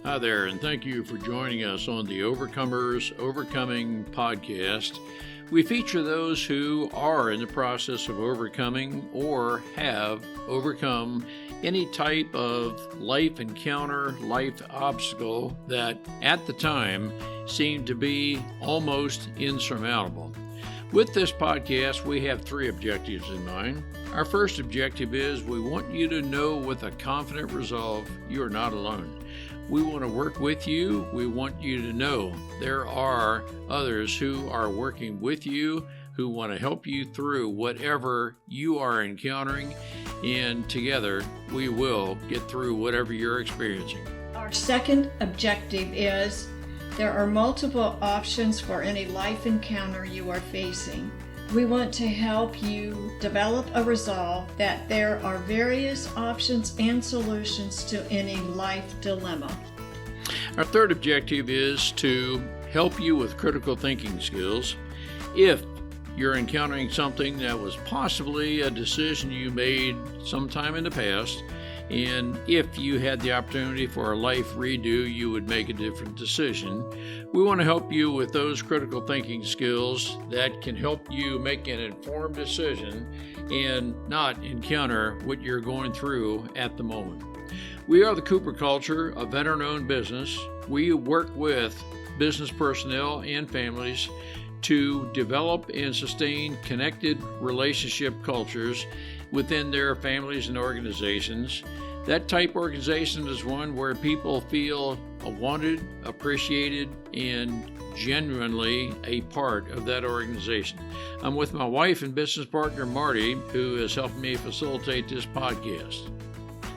Hi there, and thank you for joining us on the Overcomers Overcoming podcast. We feature those who are in the process of overcoming or have overcome any type of life encounter, life obstacle that at the time seemed to be almost insurmountable. With this podcast, we have three objectives in mind. Our first objective is we want you to know with a confident resolve you are not alone. We want to work with you. We want you to know there are others who are working with you, who want to help you through whatever you are encountering, and together we will get through whatever you're experiencing. Our second objective is there are multiple options for any life encounter you are facing. We want to help you develop a resolve that there are various options and solutions to any life dilemma. Our third objective is to help you with critical thinking skills. If you're encountering something that was possibly a decision you made sometime in the past, and if you had the opportunity for a life redo, you would make a different decision. We want to help you with those critical thinking skills that can help you make an informed decision and not encounter what you're going through at the moment. We are the Cooper Culture, a veteran-owned business. We work with business personnel and families to develop and sustain connected relationship cultures within their families and organizations. That type organization is one where people feel wanted, appreciated, and genuinely a part of that organization. I'm with my wife and business partner, Marty, who has helped me facilitate this podcast.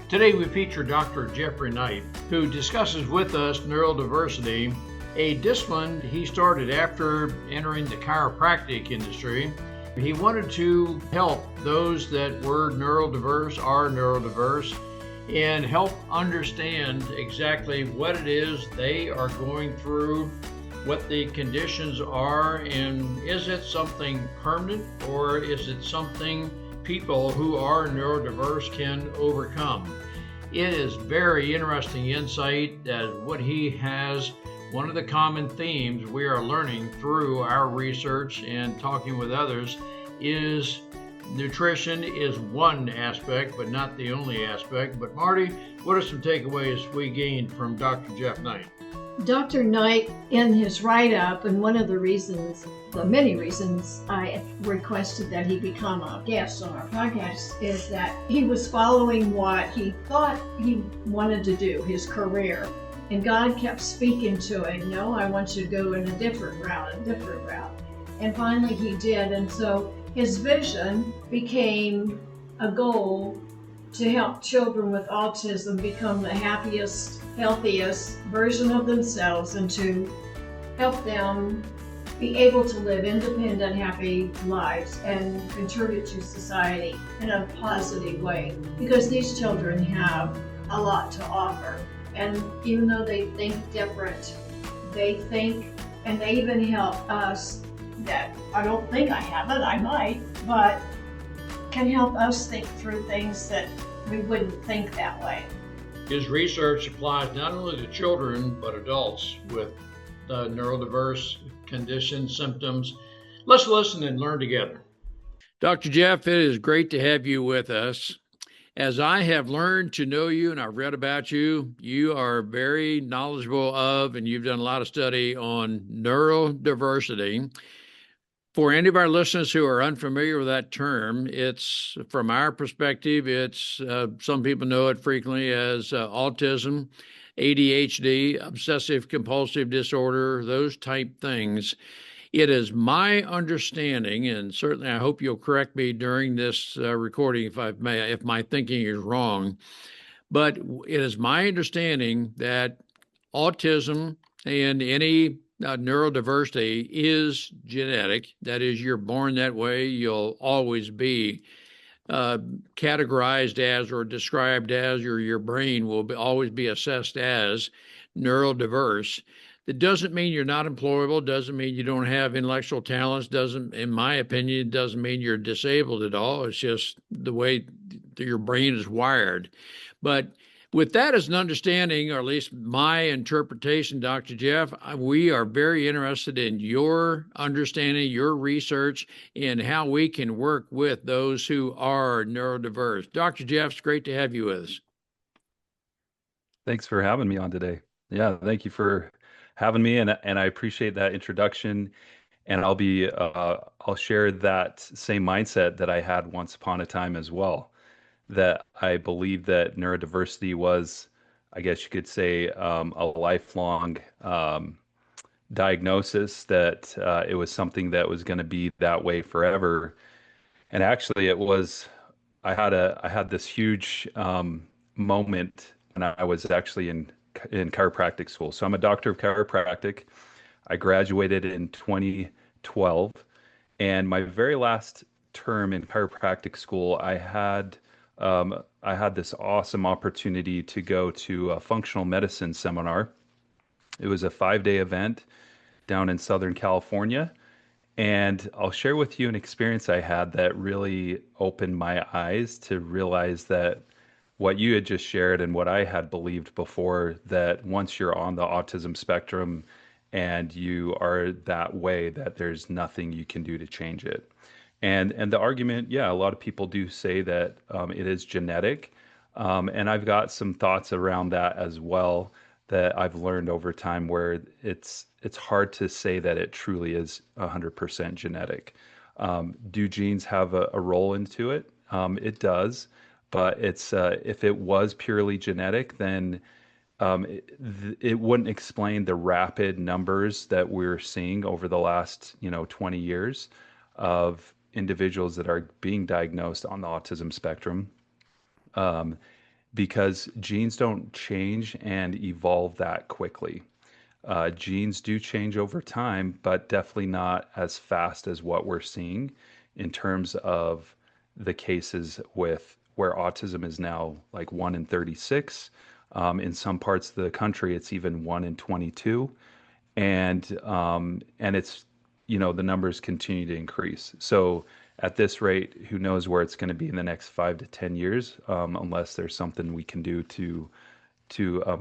Today we feature Dr. Jeffrey Knight, who discusses with us neurodiversity, a discipline he started after entering the chiropractic industry. He wanted to help those that were neurodiverse, are neurodiverse, and help understand exactly what it is they are going through, what the conditions are, and is it something permanent or is it something people who are neurodiverse can overcome. It is very interesting insight that what he has. One of the common themes we are learning through our research and talking with others is nutrition is one aspect, but not the only aspect. But Marty, what are some takeaways we gained from Dr. Jeff Knight? Dr. Knight, in his write-up, and one of the reasons, the many reasons I requested that he become a guest on our podcast, is that he was following what he thought he wanted to do, his career. And God kept speaking to him, no, I want you to go in a different route. And finally he did. And so his vision became a goal to help children with autism become the happiest, healthiest version of themselves and to help them be able to live independent, happy lives and contribute to society in a positive way. Because these children have a lot to offer. And even though they think different, they think, and they even help us that I don't think I have it, I might, but can help us think through things that we wouldn't think that way. His research applies not only to children, but adults with neurodiverse conditions, symptoms. Let's listen and learn together. Dr. Jeff, it is great to have you with us. As I have learned to know you and I've read about you, you are very knowledgeable of, and you've done a lot of study on neurodiversity. For any of our listeners who are unfamiliar with that term, it's, from our perspective, it's, some people know it frequently as autism, ADHD, obsessive compulsive disorder, those type things. It is my understanding, and certainly I hope you'll correct me during this recording if my thinking is wrong, but it is my understanding that autism and any neurodiversity is genetic. That is, you're born that way. You'll always be categorized as or described as, or your brain will always be assessed as neurodiverse. It doesn't mean you're not employable, doesn't mean you don't have intellectual talents, doesn't, in my opinion, doesn't mean you're disabled at all. It's just the way your brain is wired. But With that as an understanding, or at least my interpretation, Dr. Jeff, we are very interested in your understanding, your research, and how we can work with those who are neurodiverse. Dr. Jeff, it's great to have you with us. Thanks for having me on today. Yeah, thank you for having me, and I appreciate that introduction. And I'll share that same mindset that I had once upon a time as well. That I believe that neurodiversity was, I guess you could say, a lifelong diagnosis. That it was something that was going to be that way forever. And actually, it was. I had this huge moment when I was actually in chiropractic school. So I'm a doctor of chiropractic. I graduated in 2012, and my very last term in chiropractic school, I had this awesome opportunity to go to a functional medicine seminar. It was a 5-day event down in Southern California. And I'll share with you an experience I had that really opened my eyes to realize that what you had just shared and what I had believed before, that once you're on the autism spectrum and you are that way, that there's nothing you can do to change it. And the argument, yeah, a lot of people do say that it is genetic. And I've got some thoughts around that as well that I've learned over time where it's hard to say that it truly is 100% genetic. Do genes have a role into it? It does, but it's if it was purely genetic, then it wouldn't explain the rapid numbers that we're seeing over the last 20 years of individuals that are being diagnosed on the autism spectrum. Um, because genes don't change and evolve that quickly. Genes do change over time, but definitely not as fast as what we're seeing in terms of the cases with where autism is now like 1 in 36. In some parts of the country, it's even 1 in 22, and it's the numbers continue to increase. So at this rate, who knows where it's going to be in the next 5 to 10 years, unless there's something we can do to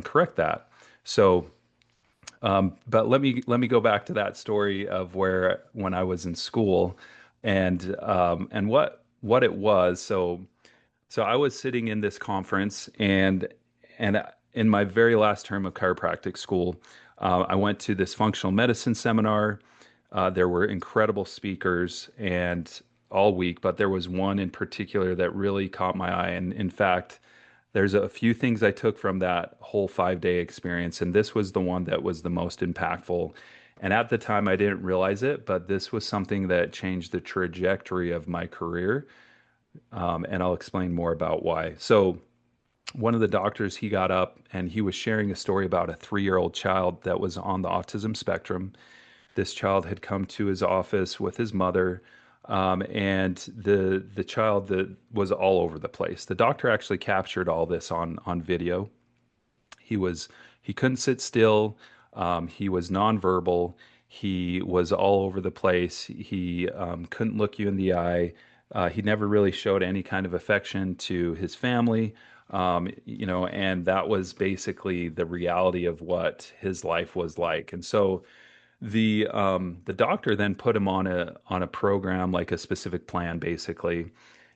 correct that. So, but let me go back to that story of where when I was in school, and what it was. So I was sitting in this conference, and in my very last term of chiropractic school, I went to this functional medicine seminar. There were incredible speakers and all week, but there was one in particular that really caught my eye. And in fact, there's a few things I took from that whole 5-day experience, and this was the one that was the most impactful. And at the time, I didn't realize it, but this was something that changed the trajectory of my career. And I'll explain more about why. So, one of the doctors, he got up and he was sharing a story about a 3-year-old child that was on the autism spectrum. This child had come to his office with his mother, and the child that was all over the place. The doctor actually captured all this on video. He couldn't sit still. He was nonverbal. He was all over the place. He couldn't look you in the eye. He never really showed any kind of affection to his family. And that was basically the reality of what his life was like. And so the doctor then put him on a program, like a specific plan, basically,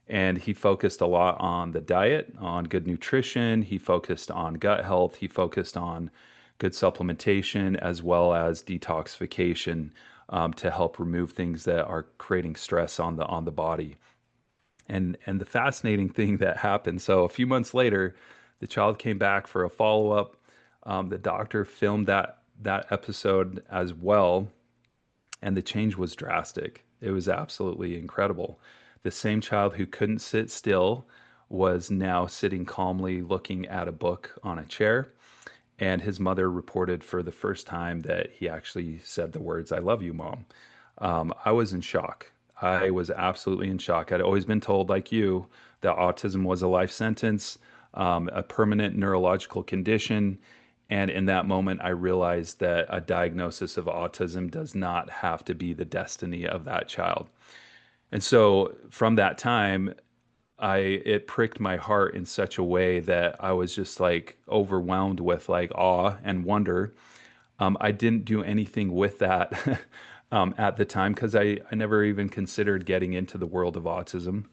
and he focused a lot on the diet, on good nutrition. He focused on gut health. He focused on good supplementation as well as detoxification, to help remove things that are creating stress on the body. And the fascinating thing that happened, so a few months later, the child came back for a follow-up. The doctor filmed that episode as well, and the change was drastic. It was absolutely incredible. The same child who couldn't sit still was now sitting calmly looking at a book on a chair, and his mother reported for the first time that he actually said the words, "I love you, Mom." I was in shock. I was absolutely in shock. I'd always been told, like you, that autism was a life sentence, a permanent neurological condition. And in that moment, I realized that a diagnosis of autism does not have to be the destiny of that child. And so from that time, it pricked my heart in such a way that I was just like overwhelmed with like awe and wonder. I didn't do anything with that at the time because I never even considered getting into the world of autism.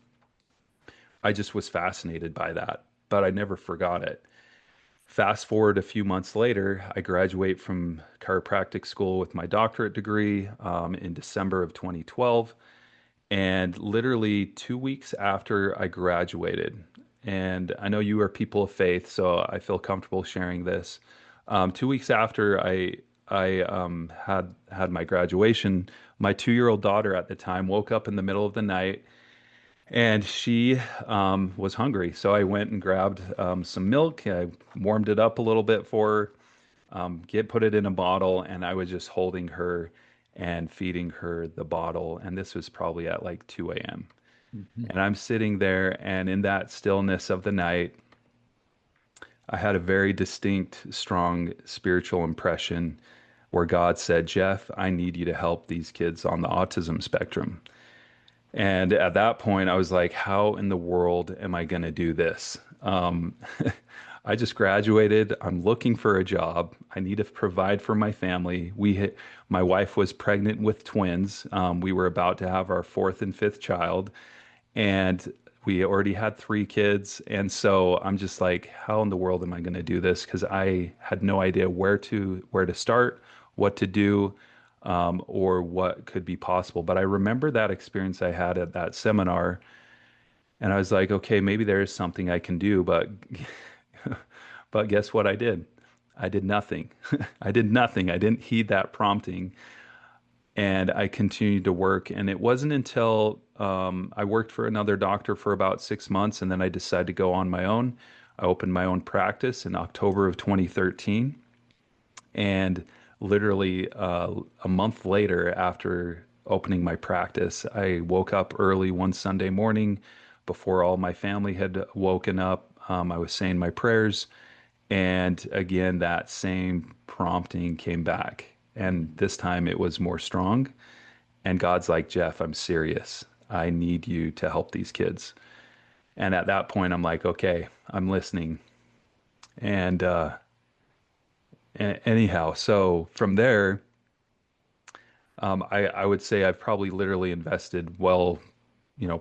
I just was fascinated by that, but I never forgot it. Fast forward a few months later, I graduate from chiropractic school with my doctorate degree in December of 2012. And literally 2 weeks after I graduated, and I know you are people of faith, so I feel comfortable sharing this. 2 weeks after I had my graduation, my 2-year-old daughter at the time woke up in the middle of the night and she was hungry. So I went and grabbed some milk. I warmed it up a little bit for her, put it in a bottle, and I was just holding her and feeding her the bottle. And this was probably at like 2 a.m. Mhm. And I'm sitting there, and in that stillness of the night, I had a very distinct, strong spiritual impression where God said, Jeff, I need you to help these kids on the autism spectrum. And at that point, I was like, how in the world am I going to do this? I just graduated. I'm looking for a job. I need to provide for my family. My wife was pregnant with twins. We were about to have our fourth and fifth child, and we already had 3 kids. And so I'm just like, how in the world am I going to do this? Because I had no idea where to start, what to do, or what could be possible. But I remember that experience I had at that seminar, and I was like, okay, maybe there is something I can do, but but guess what I did? I did nothing. I did nothing. I didn't heed that prompting, and I continued to work. And it wasn't until I worked for another doctor for about 6 months, and then I decided to go on my own. I opened my own practice in October of 2013, and literally a month later, after opening my practice, I woke up early one Sunday morning before all my family had woken up. I was saying my prayers, and again, that same prompting came back. And this time it was more strong. And God's like, Jeff, I'm serious. I need you to help these kids. And at that point, I'm like, okay, I'm listening. And anyhow, so from there, I would say I've probably literally invested, well,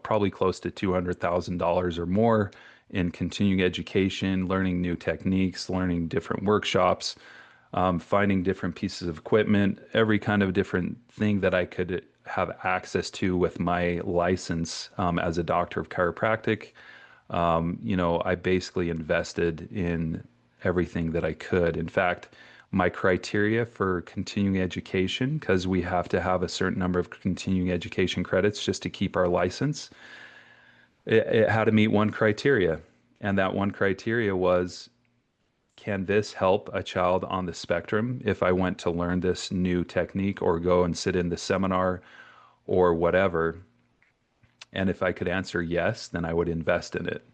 probably close to $200,000 or more in continuing education, learning new techniques, learning different workshops, finding different pieces of equipment, every kind of different thing that I could have access to with my license as a doctor of chiropractic. I basically invested in everything that I could. In fact, my criteria for continuing education, because we have to have a certain number of continuing education credits just to keep our license, it had to meet one criteria. And that one criteria was, can this help a child on the spectrum if I went to learn this new technique or go and sit in the seminar or whatever? And if I could answer yes, then I would invest in it.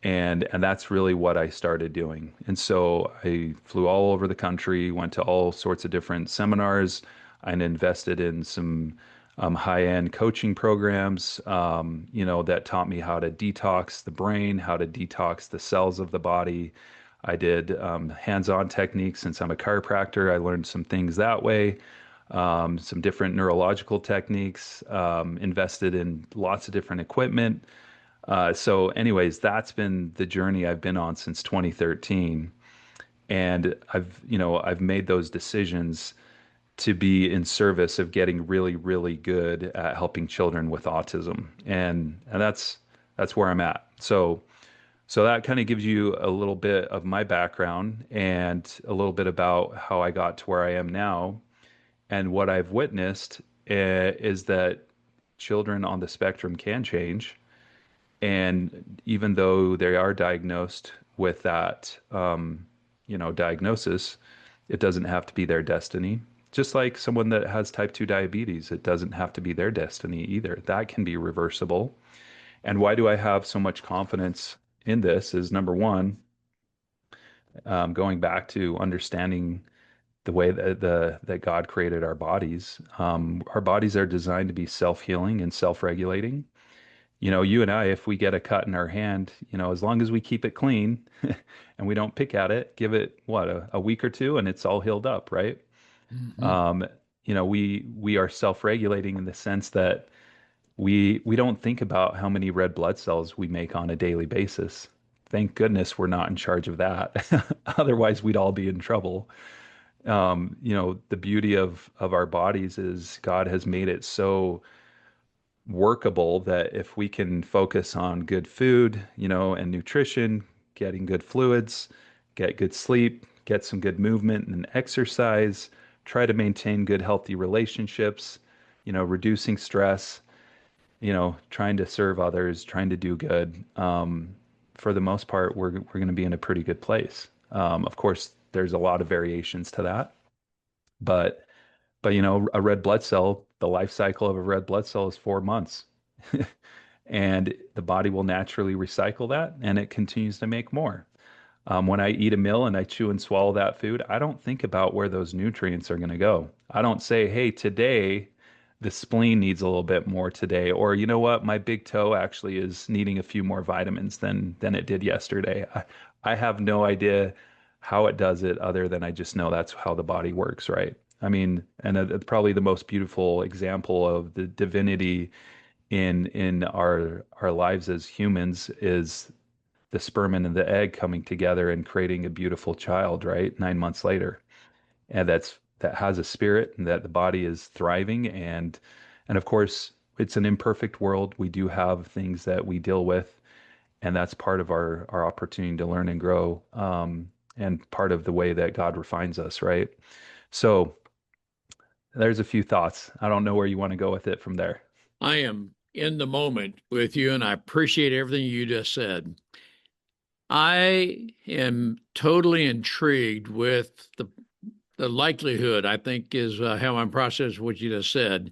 And that's really what I started doing. And so I flew all over the country, went to all sorts of different seminars, and invested in some high-end coaching programs, that taught me how to detox the brain, how to detox the cells of the body. I did hands-on techniques. Since I'm a chiropractor, I learned some things that way, some different neurological techniques, invested in lots of different equipment. So anyways, that's been the journey I've been on since 2013. And I've made those decisions to be in service of getting really, really good at helping children with autism. And that's where I'm at. So that kind of gives you a little bit of my background and a little bit about how I got to where I am now. And what I've witnessed is that children on the spectrum can change. And even though they are diagnosed with that, diagnosis, it doesn't have to be their destiny. Just like someone that has type 2 diabetes, it doesn't have to be their destiny either. That can be reversible. And why do I have so much confidence in this is number one, going back to understanding the way that God created our bodies. Our bodies are designed to be self-healing and self-regulating. You and I, if we get a cut in our hand, as long as we keep it clean and we don't pick at it, give it what, a week or two and it's all healed up, right? Hmm. Um, we are self-regulating in the sense that we don't think about how many red blood cells we make on a daily basis. Thank goodness we're not in charge of that. Otherwise, we'd all be in trouble. The beauty of our bodies is God has made it so workable that if we can focus on good food, and nutrition, getting good fluids, get good sleep, get some good movement and exercise, try to maintain good, healthy relationships, reducing stress, trying to serve others, trying to do good. For the most part, we're going to be in a pretty good place. Of course, there's a lot of variations to that, but a red blood cell, the life cycle of a red blood cell is 4 months. And the body will naturally recycle that and it continues to make more. When I eat a meal and I chew and swallow that food, I don't think about where those nutrients are going to go. I don't say, hey, today the spleen needs a little bit more today, or you know what, my big toe actually is needing a few more vitamins than it did yesterday. I have no idea how it does it other than I just know that's how the body works, right? I mean, and probably the most beautiful example of the divinity in our lives as humans is the sperm and the egg coming together and creating a beautiful child, right? 9 months later. And that has a spirit and that the body is thriving and of course it's an imperfect world. We do have things that we deal with, and that's part of our opportunity to learn and grow. And part of the way that God refines us, right? So there's a few thoughts. I don't know where you want to go with it from there. I am in the moment with you, and I appreciate everything you just said. I am totally intrigued with the likelihood, I think, is how I'm processing what you just said,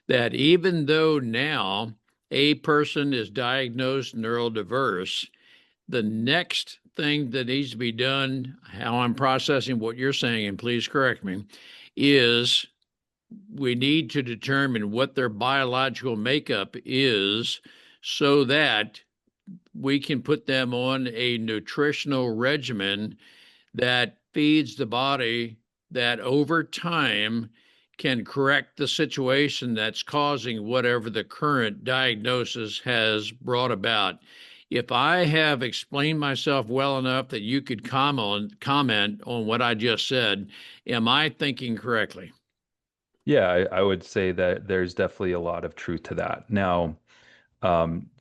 that even though now a person is diagnosed neurodiverse, the next thing that needs to be done, how I'm processing what you're saying, and please correct me, is we need to determine what their biological makeup is so that we can put them on a nutritional regimen that feeds the body that over time can correct the situation that's causing whatever the current diagnosis has brought about. If I have explained myself well enough that you could comment on what I just said, am I thinking correctly? Yeah, I would say that there's definitely a lot of truth to that. Now,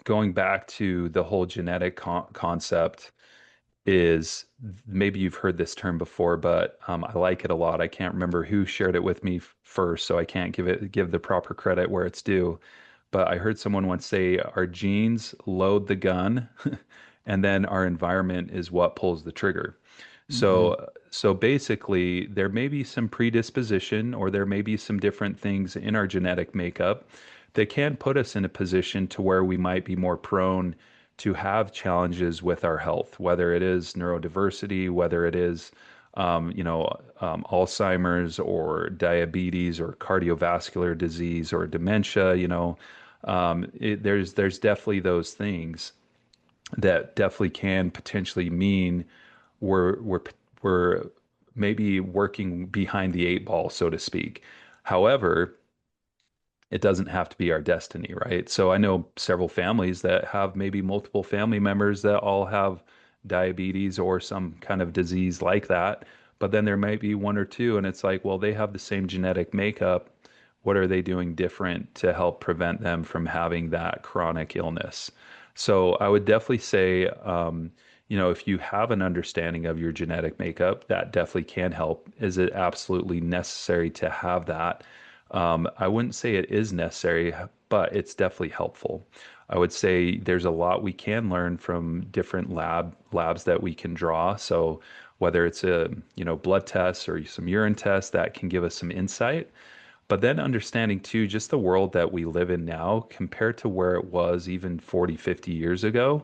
going back to the whole genetic concept is maybe you've heard this term before, but I like it a lot. I can't remember who shared it with me first, so I can't give the proper credit where it's due. But I heard someone once say our genes load the gun, and then our environment is what pulls the trigger. Hmm. So basically, there may be some predisposition or there may be some different things in our genetic makeup that can put us in a position to where we might be more prone to have challenges with our health, whether it is neurodiversity, whether it is Alzheimer's or diabetes or cardiovascular disease or dementia. There's definitely those things that definitely can potentially mean we're maybe working behind the eight ball, so to speak. However, it doesn't have to be our destiny, right? So I know several families that have maybe multiple family members that all have diabetes or some kind of disease like that. But then there might be one or two, and it's like, well, they have the same genetic makeup. What are they doing different to help prevent them from having that chronic illness? So I would definitely say, if you have an understanding of your genetic makeup, that definitely can help. Is it absolutely necessary to have that? I wouldn't say it is necessary, but it's definitely helpful. I would say there's a lot we can learn from different labs that we can draw. So whether it's a blood test or some urine tests that can give us some insight, but then understanding too just the world that we live in now compared to where it was even 40, 50 years ago.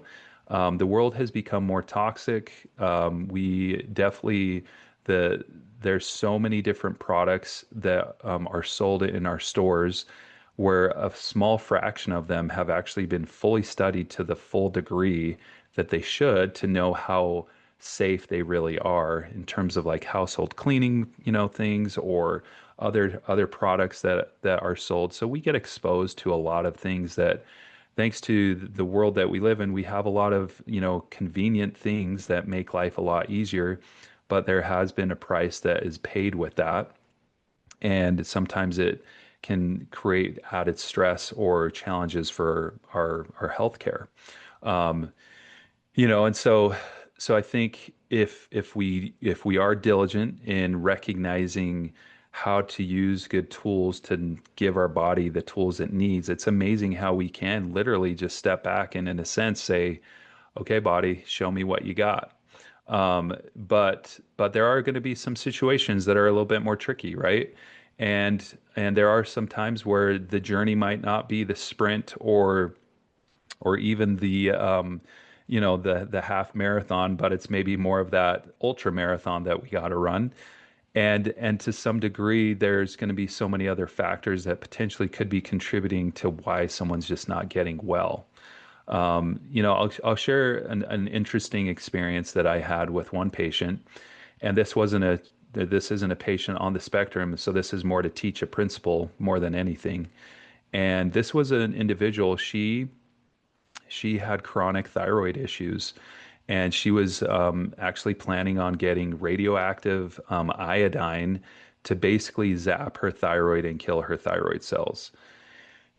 The world has become more toxic. We definitely there's so many different products that are sold in our stores where a small fraction of them have actually been fully studied to the full degree that they should to know how safe they really are in terms of like household cleaning, things or other products that are sold. So we get exposed to a lot of things that thanks to the world that we live in, we have a lot of, convenient things that make life a lot easier, but there has been a price that is paid with that. And sometimes it can create added stress or challenges for our healthcare. Um, and so I think if we are diligent in recognizing how to use good tools to give our body the tools it needs, it's amazing how we can literally just step back and in a sense say, okay, body, show me what you got. But there are going to be some situations that are a little bit more tricky, right? And there are some times where the journey might not be the sprint or even the half marathon, but it's maybe more of that ultra marathon that we got to run. And to some degree, there's going to be so many other factors that potentially could be contributing to why someone's just not getting well. I'll share an interesting experience that I had with one patient, and this isn't a patient on the spectrum, so this is more to teach a principle more than anything. And this was an individual. She had chronic thyroid issues, and she was actually planning on getting radioactive iodine to basically zap her thyroid and kill her thyroid cells.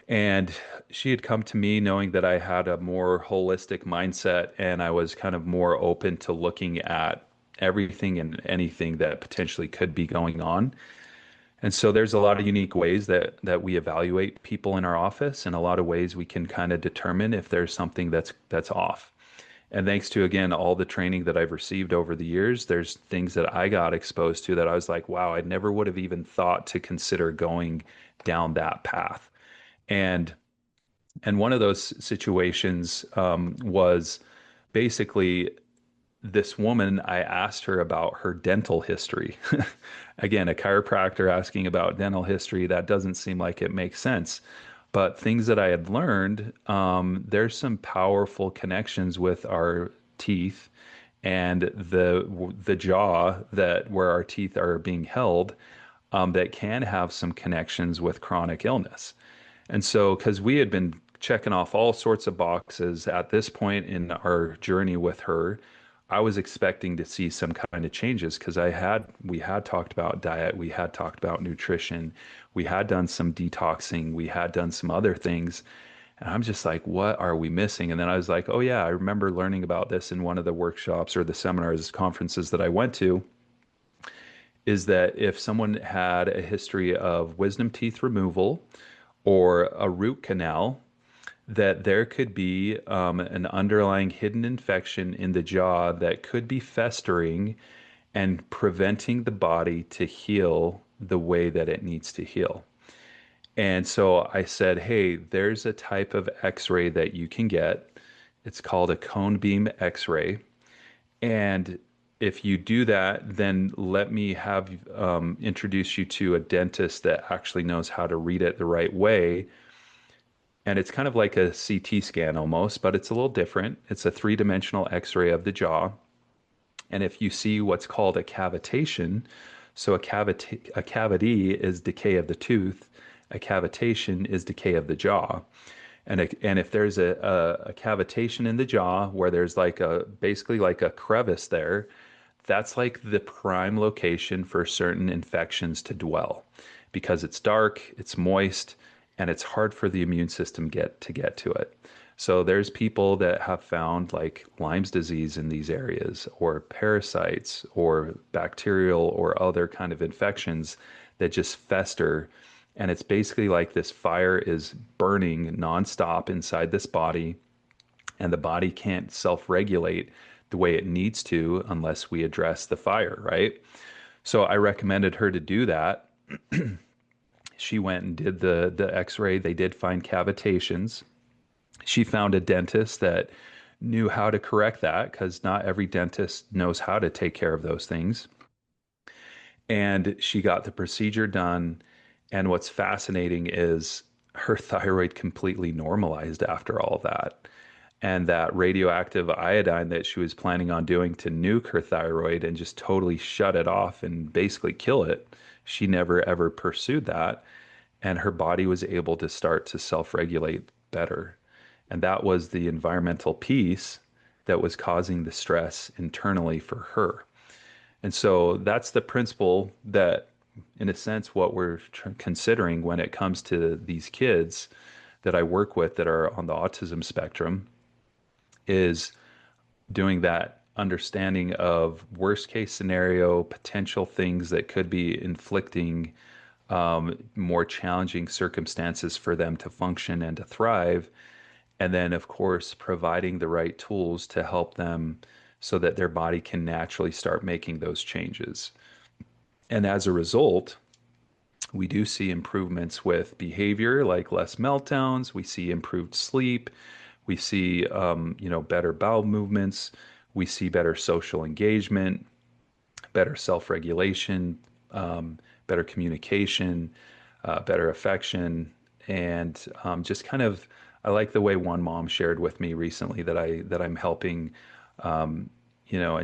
And she had come to me knowing that I had a more holistic mindset and I was kind of more open to looking at everything and anything that potentially could be going on. And so there's a lot of unique ways that we evaluate people in our office, and a lot of ways we can kind of determine if there's something that's off. And thanks to, again, all the training that I've received over the years, there's things that I got exposed to that I was like, wow, I never would have even thought to consider going down that path. And one of those situations was basically this woman. I asked her about her dental history. Again, a chiropractor asking about dental history, that doesn't seem like it makes sense. But things that I had learned, there's some powerful connections with our teeth and the jaw that where our teeth are being held, that can have some connections with chronic illness. And so, because we had been checking off all sorts of boxes at this point in our journey with her, I was expecting to see some kind of changes because we had talked about diet, we had talked about nutrition, we had done some detoxing, we had done some other things. And I'm just like, what are we missing? And then I was like, oh yeah, I remember learning about this in one of the workshops or the seminars, conferences that I went to, is that if someone had a history of wisdom teeth removal or a root canal, that there could be an underlying hidden infection in the jaw that could be festering and preventing the body to heal the way that it needs to heal. And so I said, hey, there's a type of x-ray that you can get. It's called a cone beam x-ray. And if you do that, then let me have introduce you to a dentist that actually knows how to read it the right way. And it's kind of like a CT scan almost, but it's a little different. It's a three-dimensional x-ray of the jaw. And if you see what's called a cavitation, so a cavity is decay of the tooth, a cavitation is decay of the jaw. And if there's a cavitation in the jaw where there's basically like a crevice there, that's like the prime location for certain infections to dwell because it's dark, it's moist, and it's hard for the immune system to get to it. So there's people that have found like Lyme's disease in these areas, or parasites, or bacterial or other kind of infections that just fester. And it's basically like this fire is burning nonstop inside this body, and the body can't self-regulate the way it needs to unless we address the fire, right? So I recommended her to do that. She went and did the x-ray. They did find cavitations. She found a dentist that knew how to correct that because not every dentist knows how to take care of those things. And she got the procedure done. And what's fascinating is her thyroid completely normalized after all that. And that radioactive iodine that she was planning on doing to nuke her thyroid and just totally shut it off and basically kill it, she never ever pursued that. And her body was able to start to self regulate better. And that was the environmental piece that was causing the stress internally for her. And so that's the principle that, in a sense, what we're considering when it comes to these kids that I work with that are on the autism spectrum is doing that understanding of worst case scenario, potential things that could be inflicting more challenging circumstances for them to function and to thrive. And then, of course, providing the right tools to help them so that their body can naturally start making those changes. And as a result, we do see improvements with behavior like less meltdowns. We see improved sleep. We see, better bowel movements. We see better social engagement, better self-regulation, better communication, better affection, and just kind of. I like the way one mom shared with me recently that I'm helping, and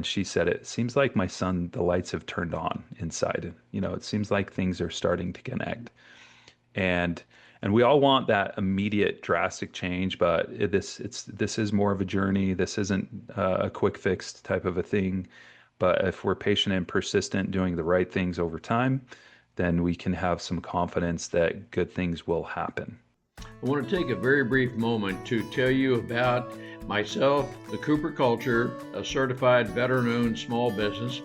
she said it seems like my son, the lights have turned on inside. It seems like things are starting to connect, and and we all want that immediate drastic change, but this is more of a journey. This isn't a quick fix type of a thing. But if we're patient and persistent, doing the right things over time, then we can have some confidence that good things will happen. I want to take a very brief moment to tell you about myself, the Cooper Culture, a certified veteran-owned small business.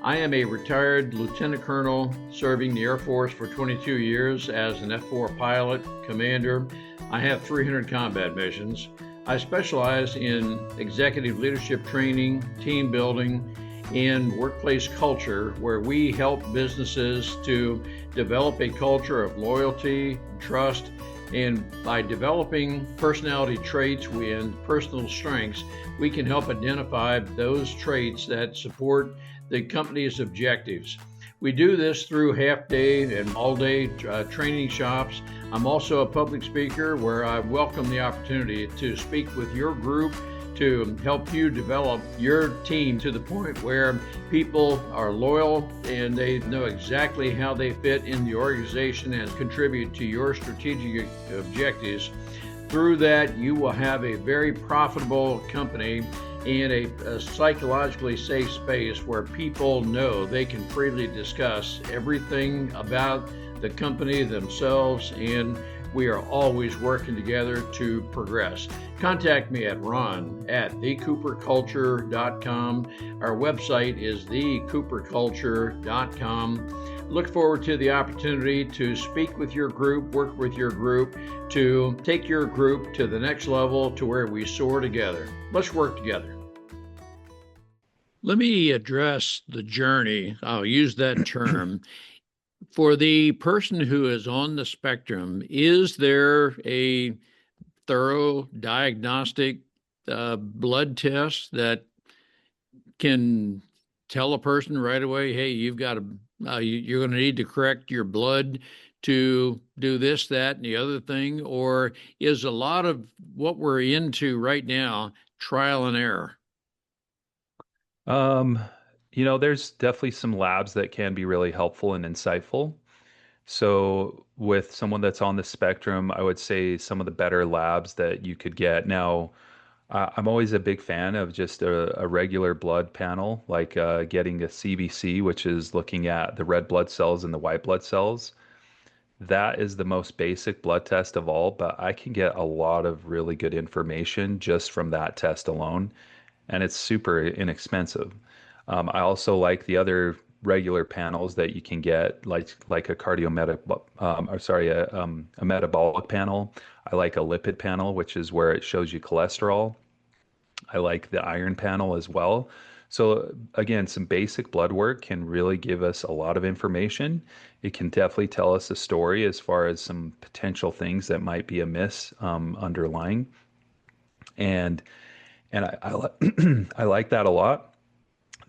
I am a retired lieutenant colonel serving the Air Force for 22 years as an F-4 pilot, commander. I have 300 combat missions. I specialize in executive leadership training, team building, and workplace culture, where we help businesses to develop a culture of loyalty, trust, and by developing personality traits and personal strengths, we can help identify those traits that support the company's objectives. We do this through half-day and all-day training shops. I'm also a public speaker where I welcome the opportunity to speak with your group to help you develop your team to the point where people are loyal and they know exactly how they fit in the organization and contribute to your strategic objectives. Through that, you will have a very profitable company and a psychologically safe space where people know they can freely discuss everything about the company themselves, and we are always working together to progress. Contact me at ron@thecooperculture.com. Our website is thecooperculture.com. Look forward to the opportunity to speak with your group, work with your group, to take your group to the next level to where we soar together. Let's work together. Let me address the journey. I'll use that term. For the person who is on the spectrum, is there a thorough diagnostic blood test that can tell a person right away, hey, you're going to need to correct your blood to do this, that, and the other thing? Or is a lot of what we're into right now trial and error? There's definitely some labs that can be really helpful and insightful. So with someone that's on the spectrum, I would say some of the better labs that you could get. Now, I'm always a big fan of just a regular blood panel, like getting a CBC, which is looking at the red blood cells and the white blood cells. That is the most basic blood test of all, but I can get a lot of really good information just from that test alone, and it's super inexpensive. I also like the other regular panels that you can get, like a a metabolic panel. I like a lipid panel, which is where it shows you cholesterol. I like the iron panel as well. So again, some basic blood work can really give us a lot of information. It can definitely tell us a story as far as some potential things that might be amiss underlying, and I like that a lot.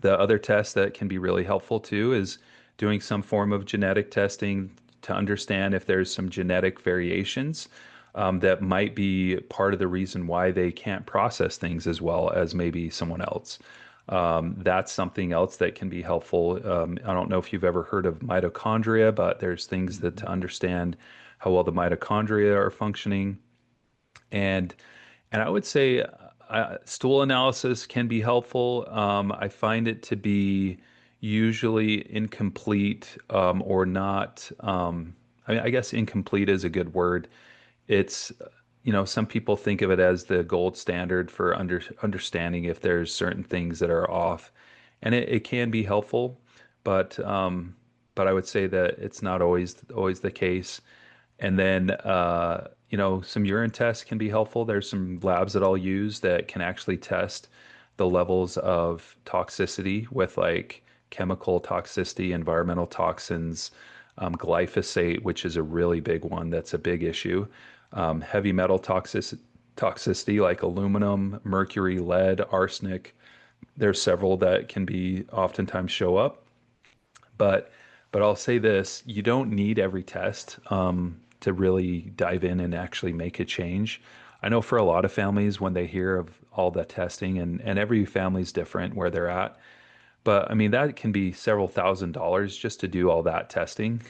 The other test that can be really helpful too is doing some form of genetic testing to understand if there's some genetic variations that might be part of the reason why they can't process things as well as maybe someone else. That's something else that can be helpful. I don't know if you've ever heard of mitochondria, but there's things that to understand how well the mitochondria are functioning. And I would say stool analysis can be helpful. I find it to be usually incomplete or not. I mean, I guess incomplete is a good word. It's, some people think of it as the gold standard for understanding if there's certain things that are off, and it can be helpful, but I would say that it's not always the case. And then, some urine tests can be helpful. There's some labs that I'll use that can actually test the levels of toxicity with like chemical toxicity, environmental toxins, glyphosate, which is a really big one. That's a big issue. Heavy metal toxicity like aluminum, mercury, lead, arsenic. There's several that can be oftentimes show up. But I'll say this, you don't need every test to really dive in and actually make a change. I know for a lot of families, when they hear of all the testing, and every family's different where they're at, but I mean, that can be several $1,000s just to do all that testing.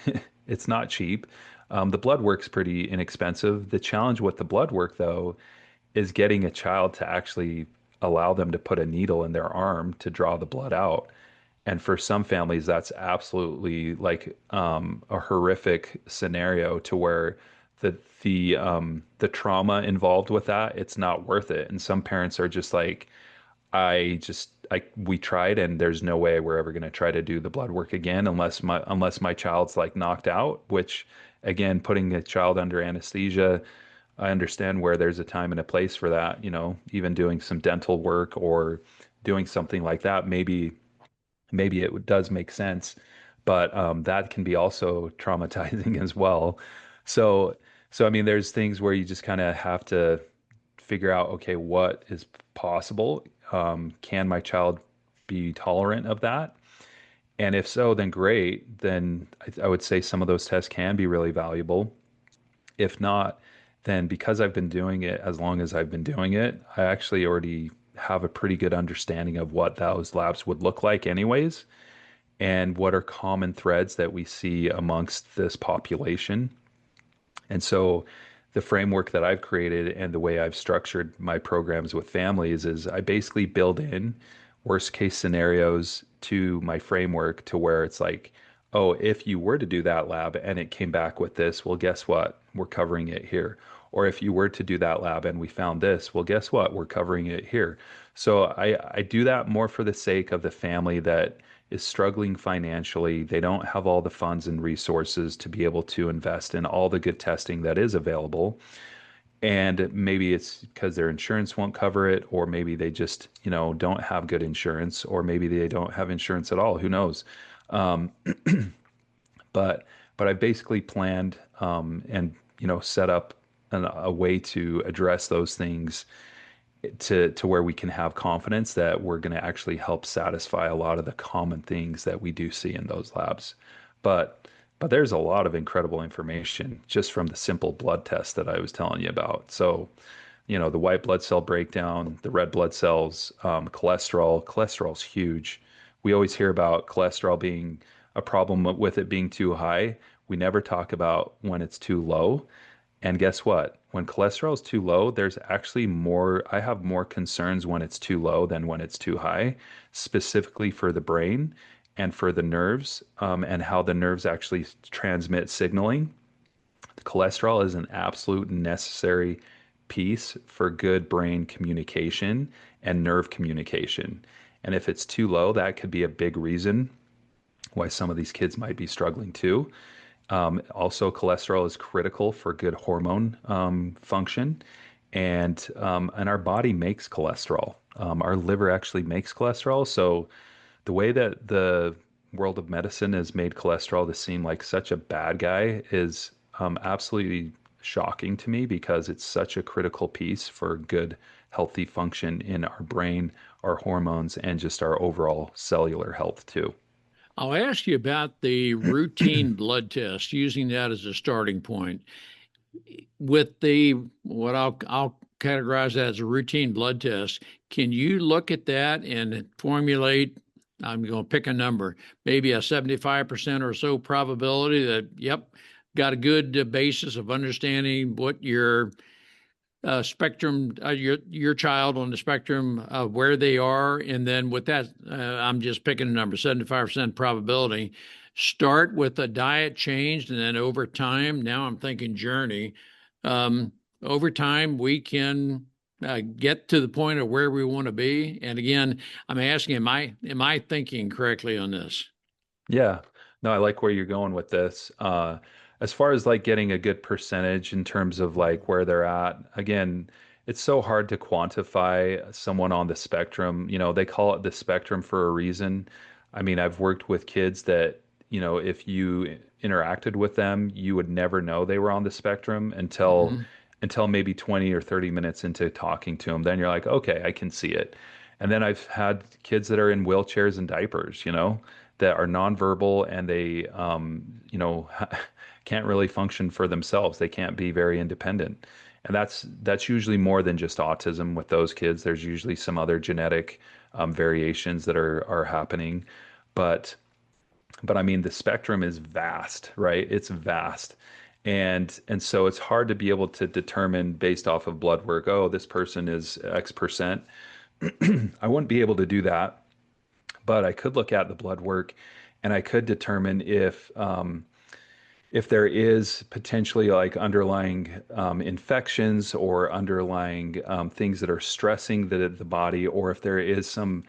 It's not cheap. The blood work's pretty inexpensive. The challenge with the blood work, though, is getting a child to actually allow them to put a needle in their arm to draw the blood out. And for some families, that's absolutely like a horrific scenario to where the trauma involved with that, it's not worth it. And some parents are just like, we tried, and there's no way we're ever going to try to do the blood work again unless my child's like knocked out. Which, again, putting a child under anesthesia, I understand where there's a time and a place for that. Even doing some dental work or doing something like that, maybe it does make sense, but that can be also traumatizing as well. So, I mean, there's things where you just kind of have to figure out, okay, what is possible? Can my child be tolerant of that? And if so, then great. Then I would say some of those tests can be really valuable. If not, then because I've been doing it as long as I've been doing it, I actually already have a pretty good understanding of what those labs would look like anyways, and what are common threads that we see amongst this population. And so the framework that I've created and the way I've structured my programs with families is I basically build in worst case scenarios to my framework to where it's like, oh, if you were to do that lab and it came back with this, well, guess what? We're covering it here. Or if you were to do that lab and we found this, well, guess what? We're covering it here. So I do that more for the sake of the family that is struggling financially. They don't have all the funds and resources to be able to invest in all the good testing that is available. And maybe it's because their insurance won't cover it, or maybe they just, don't have good insurance, or maybe they don't have insurance at all. Who knows? Um, but I basically planned and set up a way to address those things to where we can have confidence that we're going to actually help satisfy a lot of the common things that we do see in those labs. But there's a lot of incredible information just from the simple blood test that I was telling you about. So, the white blood cell breakdown, the red blood cells, cholesterol. Cholesterol's huge. We always hear about cholesterol being a problem with it being too high. We never talk about when it's too low. And guess what? When cholesterol is too low, there's actually I have more concerns when it's too low than when it's too high, specifically for the brain and for the nerves, and how the nerves actually transmit signaling. The cholesterol is an absolute necessary piece for good brain communication and nerve communication. And if it's too low, that could be a big reason why some of these kids might be struggling too. Also, cholesterol is critical for good hormone function, and our body makes cholesterol. Our liver actually makes cholesterol. So the way that the world of medicine has made cholesterol to seem like such a bad guy is absolutely shocking to me, because it's such a critical piece for good, healthy function in our brain, our hormones, and just our overall cellular health too. I'll ask you about the routine blood test, using that as a starting point. With the what I'll categorize that as a routine blood test, can you look at that and formulate? I'm going to pick a number, maybe a 75% or so probability that, yep, got a good basis of understanding what your spectrum, your child on the spectrum, where they are, and then with that, I'm just picking a number, 75% probability. Start with a diet change, and then over time, now I'm thinking journey. Um, Over time, we can get to the point of where we want to be. And again, I'm asking, am I thinking correctly on this? Yeah. No, I like where you're going with this. As far as like getting a good percentage in terms of like where they're at, again, it's so hard to quantify someone on the spectrum. You know, they call it the spectrum for a reason. I mean, I've worked with kids that, if you interacted with them, you would never know they were on the spectrum Hmm. until maybe 20 or 30 minutes into talking to them. Then you're like, okay, I can see it. And then I've had kids that are in wheelchairs and diapers, that are nonverbal and they, can't really function for themselves. They can't be very independent. And that's usually more than just autism with those kids. There's usually some other genetic variations that are happening. But but I mean the spectrum is vast, right? It's vast. And so it's hard to be able to determine based off of blood work, oh, this person is X percent. I wouldn't be able to do that, but I could look at the blood work and I could determine if there is potentially like underlying infections or underlying things that are stressing the body, or if there is some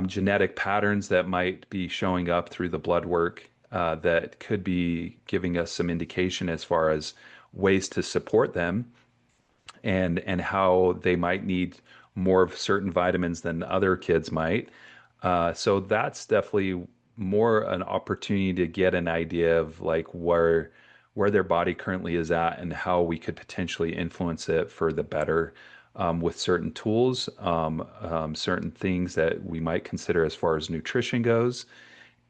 genetic patterns that might be showing up through the blood work that could be giving us some indication as far as ways to support them and how they might need more of certain vitamins than other kids might. So that's definitely more an opportunity to get an idea of like where their body currently is at and how we could potentially influence it for the better with certain tools, certain things that we might consider as far as nutrition goes,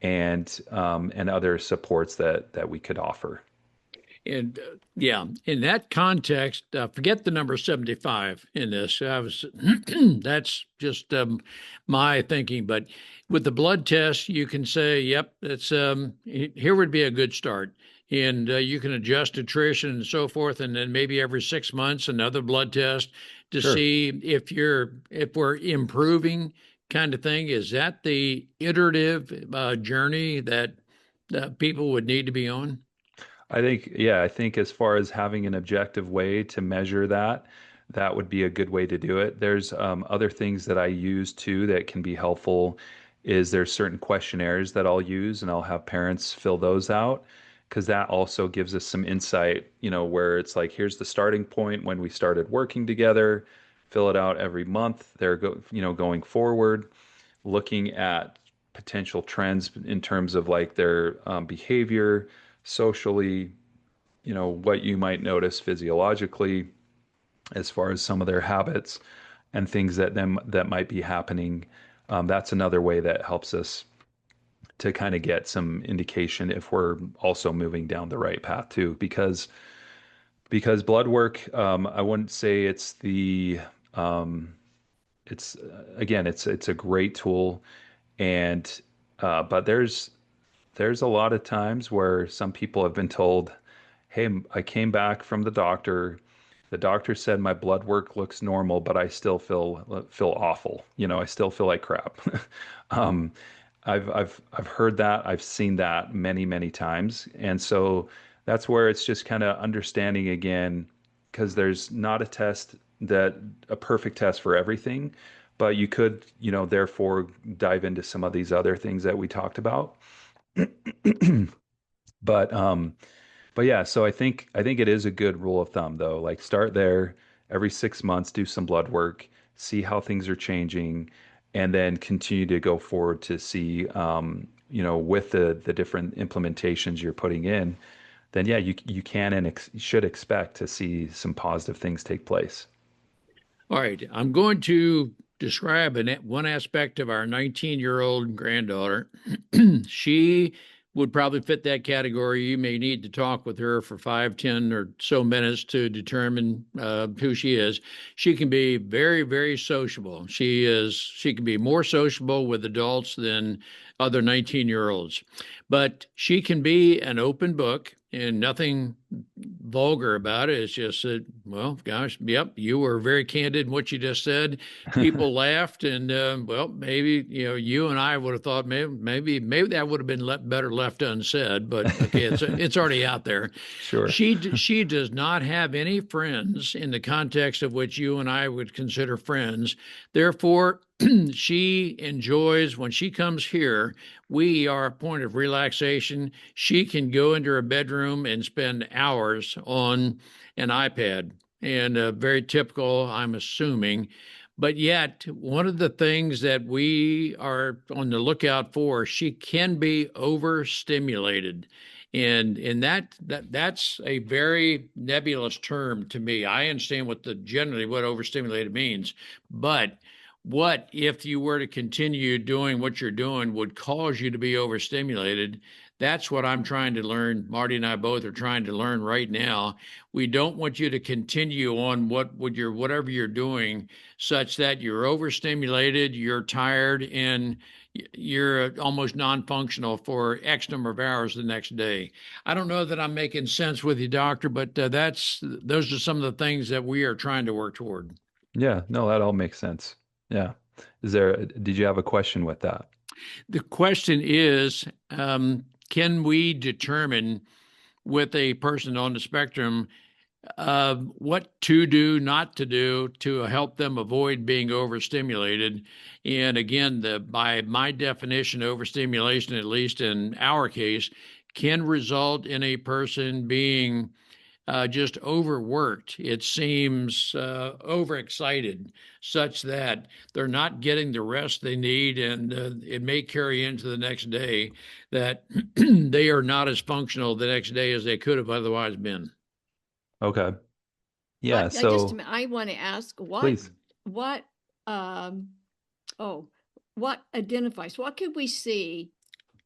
and other supports that we could offer. And yeah, in that context, forget the number 75 in this. I was that's just my thinking. But with the blood test, you can say, "Yep, that's here would be a good start." And you can adjust nutrition and so forth, and then maybe every 6 months another blood test to Sure. see if we're improving, kind of thing. Is that the iterative journey that people would need to be on? I think as far as having an objective way to measure that, that would be a good way to do it. There's other things that I use too that can be helpful. Is there's certain questionnaires that I'll use and I'll have parents fill those out because that also gives us some insight, where it's like, here's the starting point when we started working together, fill it out every month. Going forward, looking at potential trends in terms of like their behavior socially, what you might notice physiologically as far as some of their habits and things that might be happening. That's another way that helps us to kind of get some indication if we're also moving down the right path too, because blood work, I wouldn't say um, it's a great tool, and but there's a lot of times where some people have been told, hey, I came back from the doctor. The doctor said my blood work looks normal, but I still feel awful. I still feel like crap. um, I've heard that. I've seen that many, many times. And so that's where it's just kind of understanding again, because there's not a perfect test for everything, but you could, therefore dive into some of these other things that we talked about. But but yeah, so I think it is a good rule of thumb though. Like start there every 6 months, do some blood work, see how things are changing, and then continue to go forward to see with the different implementations you're putting in, then yeah, you can and should expect to see some positive things take place. All right, I'm going to describe one aspect of our 19-year-old granddaughter. She would probably fit that category. You may need to talk with her for 5, 10 or so minutes to determine who she is. She can be very, very sociable. She can be more sociable with adults than other 19-year-olds, but she can be an open book and nothing vulgar about it. It's just that, well, gosh, yep, you were very candid in what you just said. People laughed, and well, maybe you and I would have thought maybe that would have been better left unsaid. But okay, it's already out there. Sure. She does not have any friends in the context of which you and I would consider friends. Therefore, she enjoys when she comes here. We are a point of relaxation. She can go into her bedroom and spend hours on an iPad, and very typical, I'm assuming. But yet, one of the things that we are on the lookout for, she can be overstimulated. And that's a very nebulous term to me. I understand generally what overstimulated means, but what if you were to continue doing what you're doing would cause you to be overstimulated? That's what I'm trying to learn. Marty and I both are trying to learn right now. We don't want you to continue on whatever you're doing, such that you're overstimulated, you're tired, and you're almost non-functional for X number of hours the next day. I don't know that I'm making sense with you, doctor, but those are some of the things that we are trying to work toward. Yeah, no, that all makes sense. Yeah. Did you have a question with that? The question is, can we determine with a person on the spectrum what to do, not to do to help them avoid being overstimulated? And again, by my definition, overstimulation, at least in our case, can result in a person being just overworked. It seems overexcited, such that they're not getting the rest they need, and it may carry into the next day that they are not as functional the next day as they could have otherwise been. Okay. Yeah, But so I want to ask please. what um what identifies, what could we see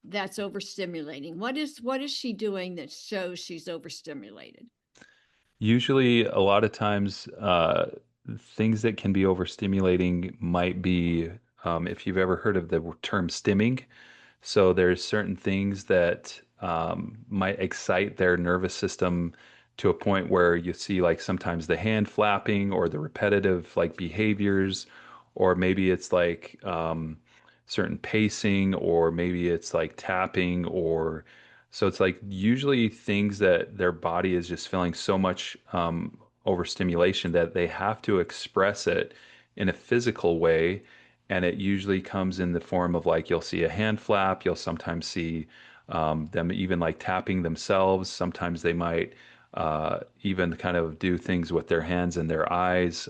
that's overstimulating? What is she doing that shows she's overstimulated? Usually, a lot of times, things that can be overstimulating might be, if you've ever heard of the term stimming. So there's certain things that might excite their nervous system to a point where you see like sometimes the hand flapping or the repetitive like behaviors, or maybe it's like certain pacing, or maybe it's like tapping, or so it's like usually things that their body is just feeling so much overstimulation that they have to express it in a physical way. And it usually comes in the form of like you'll see a hand flap, you'll sometimes see them even like tapping themselves. Sometimes they might even kind of do things with their hands and their eyes.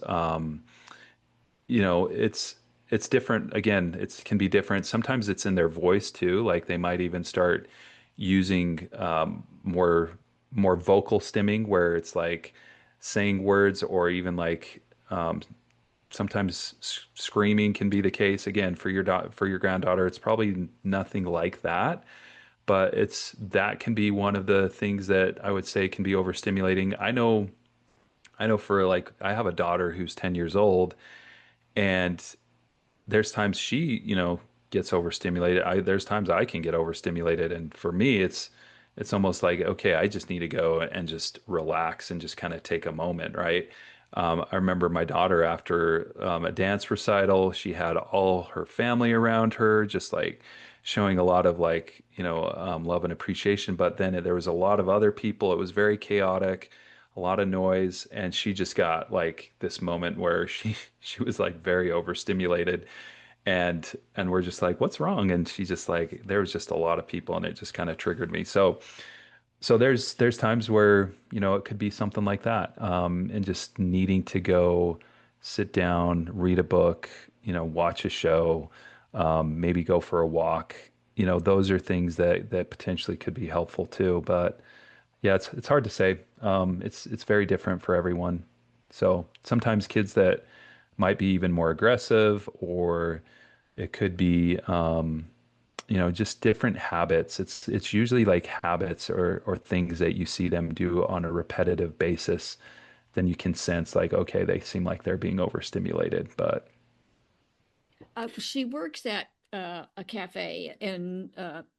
It's different. Again, it can be different. Sometimes it's in their voice too. Like they might even start using more vocal stimming, where it's like saying words, or even like sometimes screaming can be the case. Again, for your granddaughter, it's probably nothing like that, but that can be one of the things that I would say can be overstimulating. I know for like I have a daughter who's 10 years old, and there's times she, gets overstimulated. There's times I can get overstimulated, and for me, it's almost like, okay, I just need to go and just relax and just kind of take a moment, right? I remember my daughter after a dance recital, she had all her family around her, just like showing a lot of like, love and appreciation. But then there was a lot of other people. It was very chaotic, a lot of noise, and she just got like this moment where she was like very overstimulated, and we're just like, what's wrong? And she just like, there was just a lot of people, and it just kind of triggered me. So there's times where, it could be something like that, and just needing to go sit down, read a book, watch a show, maybe go for a walk. Those are things that potentially could be helpful too. But yeah, it's hard to say. It's very different for everyone. So sometimes kids that might be even more aggressive, or it could be just different habits. It's usually like habits or things that you see them do on a repetitive basis. Then you can sense like, okay, they seem like they're being overstimulated. But She works at a cafe and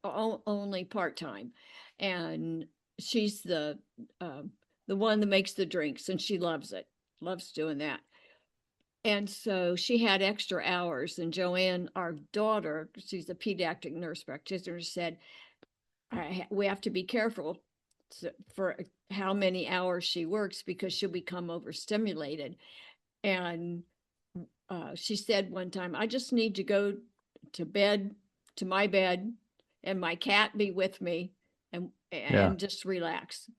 only part time, and she's uh, the one that makes the drinks, and she loves it, loves doing that. And so she had extra hours, and Joanne, our daughter, she's a pediatric nurse practitioner, said, we have to be careful for how many hours she works because she'll become overstimulated. And she said one time, I just need to go to bed, to my bed, and my cat be with me and yeah. just relax.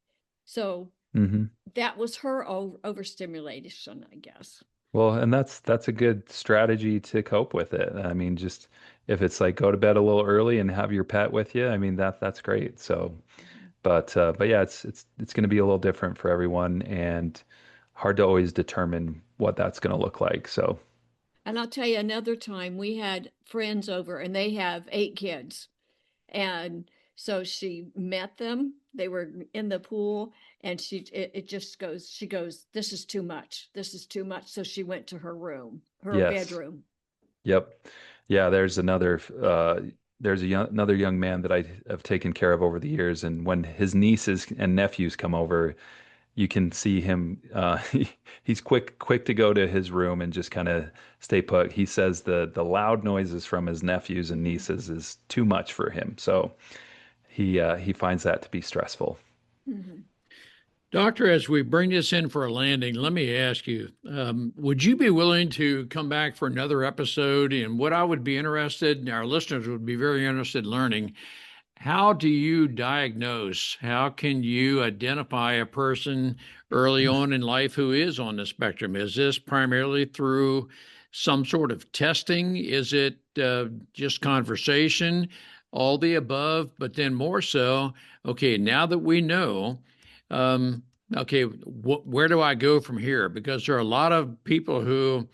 So Hmm. that was her overstimulation, I guess. Well, and that's a good strategy to cope with it. I mean, just if it's like go to bed a little early and have your pet with you, I mean that's great. So, but yeah, it's going to be a little different for everyone, and hard to always determine what that's going to look like. So, And I'll tell you another time we had friends over and they have 8 kids. And so she met them. They were in the pool and it just goes, she goes, this is too much. This is too much. So she went to her room, her yes. bedroom. Yep. Yeah, another young man that I have taken care of over the years, and when his nieces and nephews come over, you can see him he's quick to go to his room and just kind of stay put. He says the loud noises from his nephews and nieces is too much for him. So he finds that to be stressful. Mhm. Doctor, as we bring this in for a landing, let me ask you, would you be willing to come back for another episode? And what I would be interested, and our listeners would be very interested in learning, how do you diagnose? How can you identify a person early on in life who is on the spectrum? Is this primarily through some sort of testing? Is it just conversation? All the above, but then more so, okay, now that we know, um, okay, where do I go from here? Because there are a lot of people who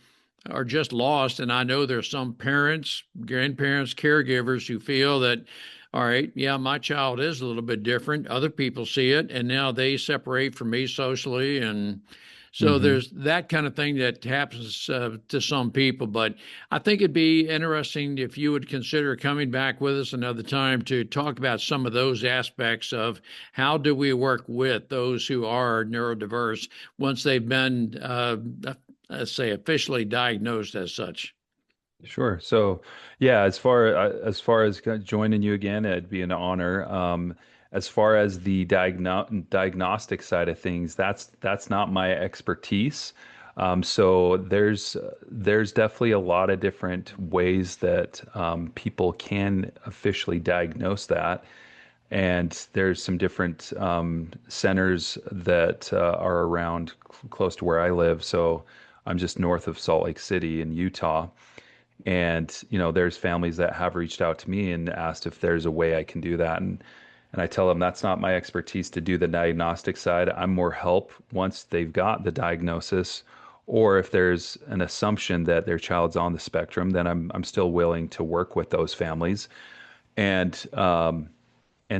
are just lost. And I know there's some parents, grandparents, caregivers who feel that, all right, yeah, my child is a little bit different. Other people see it, and now they separate from me socially. And so Hmm. there's that kind of thing that happens to some people. But I think it'd be interesting if you would consider coming back with us another time to talk about some of those aspects of how do we work with those who are neurodiverse once they've been let's say, officially diagnosed as such. Sure. So, yeah, as far as joining you again, it'd be an honor. As far as the diagnostic side of things, that's not my expertise. So there's definitely a lot of different ways that people can officially diagnose that. And there's some different centers that are around close to where I live. So I'm just north of Salt Lake City in Utah. And, there's families that have reached out to me and asked if there's a way I can do that. And I tell them that's not my expertise to do the diagnostic side. I'm more help once they've got the diagnosis, or if there's an assumption that their child's on the spectrum, then I'm still willing to work with those families. And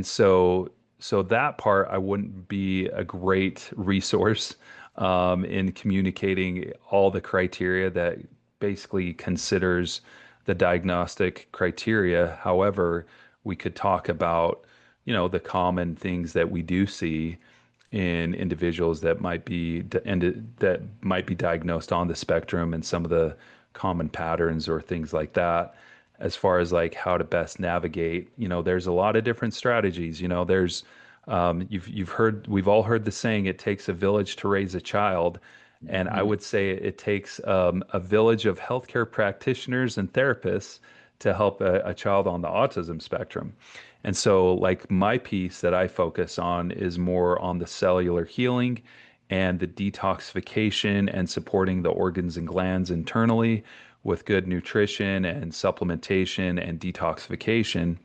so that part I wouldn't be a great resource in communicating all the criteria that basically considers the diagnostic criteria. However, we could talk about, the common things that we do see in individuals that might be diagnosed on the spectrum, and some of the common patterns or things like that. As far as like how to best navigate, there's a lot of different strategies. There's we've all heard the saying, it takes a village to raise a child. And I would say it takes a village of healthcare practitioners and therapists to help a child on the autism spectrum. And so, like, my piece that I focus on is more on the cellular healing and the detoxification and supporting the organs and glands internally with good nutrition and supplementation and detoxification.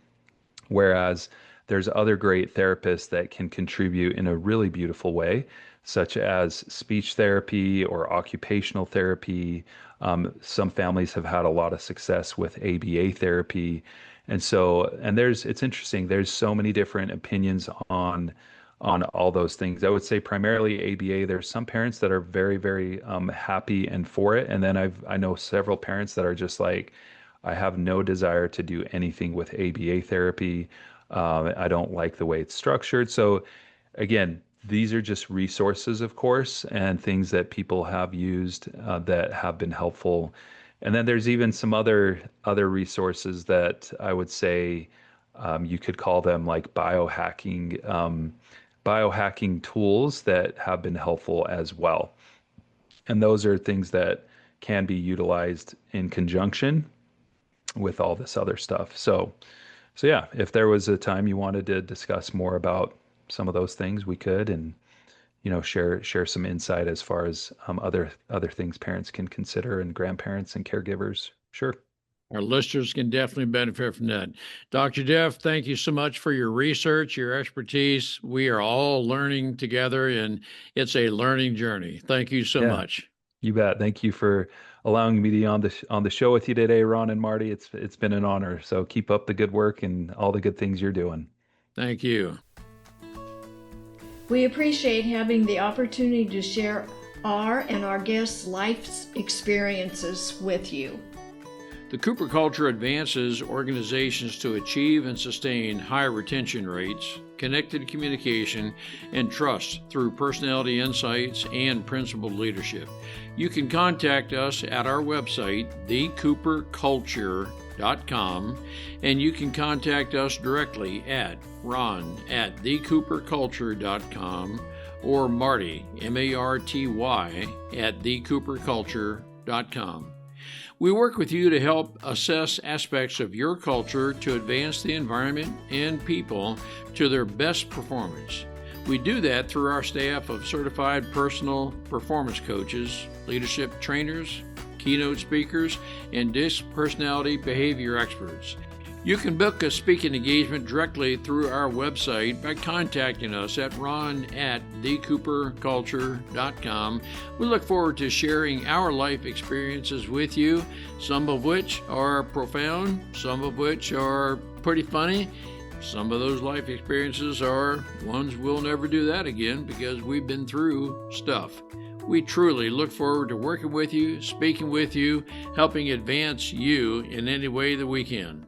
Whereas there's other great therapists that can contribute in a really beautiful way. such as speech therapy or occupational therapy. Some families have had a lot of success with ABA therapy. And so, and it's interesting, there's so many different opinions on all those things. I would say primarily ABA. There's some parents that are very, very happy and for it. And then I know several parents that are just like, I have no desire to do anything with ABA therapy. I don't like the way it's structured. So again, these are just resources, of course, and things that people have used that have been helpful. And then there's even some other resources that I would say you could call them like biohacking tools that have been helpful as well. And those are things that can be utilized in conjunction with all this other stuff. So yeah, if there was a time you wanted to discuss more about some of those things, we could, and share some insight as far as other things parents can consider, and grandparents and caregivers. Sure. Our listeners can definitely benefit from that. Dr. Jeff, thank you so much for your research, your expertise. We are all learning together, and it's a learning journey. Thank you so much. You bet. Thank you for allowing me to be on the show with you today, Ron and Marty. It's been an honor. So keep up the good work and all the good things you're doing. Thank you. We appreciate having the opportunity to share our and our guests' life's experiences with you. The Cooper culture advances organizations to achieve and sustain high retention rates, connected communication, and trust through personality insights and principled leadership. You can contact us at our website, thecooperculture.com, and you can contact us directly at ron@thecooperculture.com or Marty, MARTY, at thecooperculture.com. We work with you to help assess aspects of your culture to advance the environment and people to their best performance. We do that through our staff of certified personal performance coaches, leadership trainers, keynote speakers, and DISC personality behavior experts. You can book a speaking engagement directly through our website by contacting us at ron@thecooperculture.com. We look forward to sharing our life experiences with you, some of which are profound, some of which are pretty funny. Some of those life experiences are ones we'll never do that again because we've been through stuff. We truly look forward to working with you, speaking with you, helping advance you in any way that we can.